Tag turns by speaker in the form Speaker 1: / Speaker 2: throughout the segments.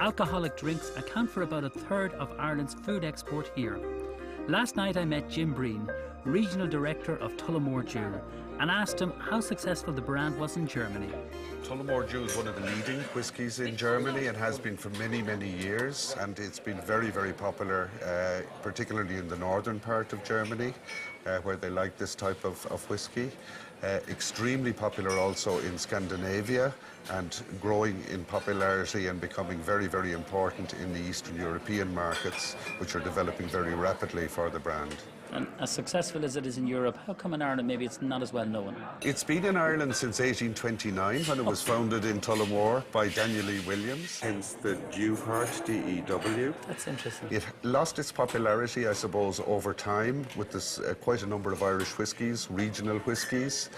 Speaker 1: Alcoholic drinks account for about a third of Ireland's food export here. Last night I met Jim Breen, Regional Director of Tullamore Dew, and asked him how successful the brand was in Germany.
Speaker 2: Tullamore Dew is one of the leading whiskies in Germany and has been for many, many years, and it's been very, very popular, particularly in the northern part of Germany, where they like this type of whisky. Extremely popular also in Scandinavia and growing in popularity and becoming very, very important in the Eastern European markets, which are developing very rapidly for the brand.
Speaker 1: And as successful as it is in Europe, how come in Ireland maybe it's not as well known?
Speaker 2: It's been in Ireland since 1829, when it was founded in Tullamore by Daniel E. Williams, hence the Dew part, D-E-W.
Speaker 1: That's interesting.
Speaker 2: It lost its popularity, I suppose, over time with this, quite a number of Irish whiskies, regional whiskies.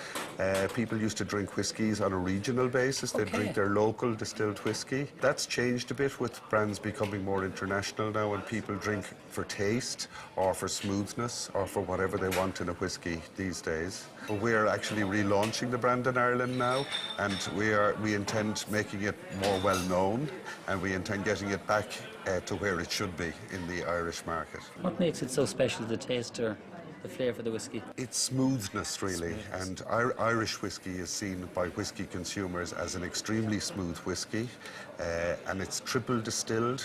Speaker 2: People used to drink whiskies on a regional basis. They'd drink their local distilled whiskey. That's changed a bit with brands becoming more international now, and people drink for taste or for smoothness or for whatever they want in a whiskey these days. We're actually relaunching the brand in Ireland now, and we intend making it more well known, and we intend getting it back to where it should be in the Irish market.
Speaker 1: What makes it so special, the taste or the flavour of the whiskey?
Speaker 2: It's smoothness, really, and Irish whiskey is seen by whiskey consumers as an extremely smooth whiskey, and it's triple distilled,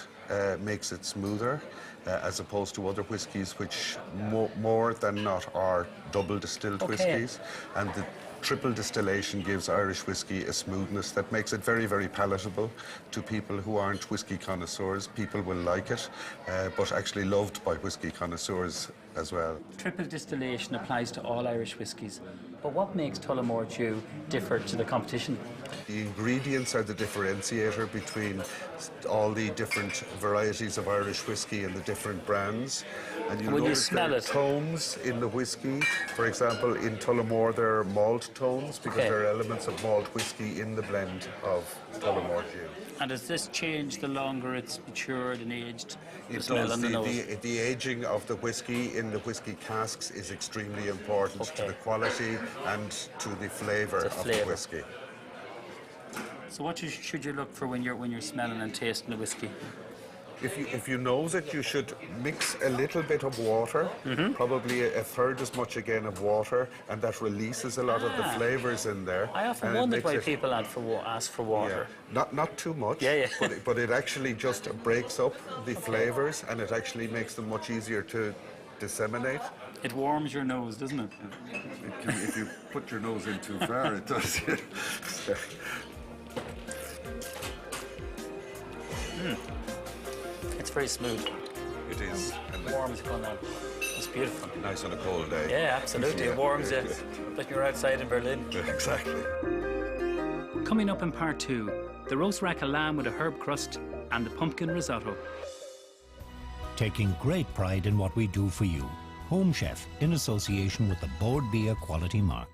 Speaker 2: makes it smoother, as opposed to other whiskies which more than not are double distilled whiskies, and the triple distillation gives Irish whiskey a smoothness that makes it very, very palatable to people who aren't whiskey connoisseurs. People will like it, but actually loved by whiskey connoisseurs as well.
Speaker 1: Triple distillation applies to all Irish whiskies, but what makes Tullamore Dew differ to the competition?
Speaker 2: The ingredients are the differentiator between all the different varieties of Irish whiskey and the different brands. And
Speaker 1: when you smell it,
Speaker 2: tones in the whiskey. For example, in Tullamore there are malt tones because there are elements of malt whiskey in the blend of Tullamore Dew.
Speaker 1: And does this change the longer it's matured and aged?
Speaker 2: It does. The aging of the whiskey in the whiskey casks is extremely important to the quality and to the flavour of the whiskey.
Speaker 1: So what should you look for when you're smelling and tasting the whiskey?
Speaker 2: If you nose it, you should mix a little bit of water, probably a third as much again of water, and that releases a lot of the flavours in there.
Speaker 1: I often wondered why people ask for water.
Speaker 2: Yeah. Not too much, but it actually just breaks up the flavours, and it actually makes them much easier to disseminate.
Speaker 1: It warms your nose, doesn't it?
Speaker 2: It can, if you put your nose in too far, it does.
Speaker 1: It's very smooth.
Speaker 2: It is.
Speaker 1: And it warms going on. It's beautiful.
Speaker 2: Nice on a cold day.
Speaker 1: Yeah, absolutely. It warms you like you're outside in Berlin.
Speaker 2: Exactly.
Speaker 1: Coming up in part 2, the roast rack of lamb with a herb crust and the pumpkin risotto.
Speaker 3: Taking great pride in what we do for you. Home Chef, in association with the Board Bia Quality Mark.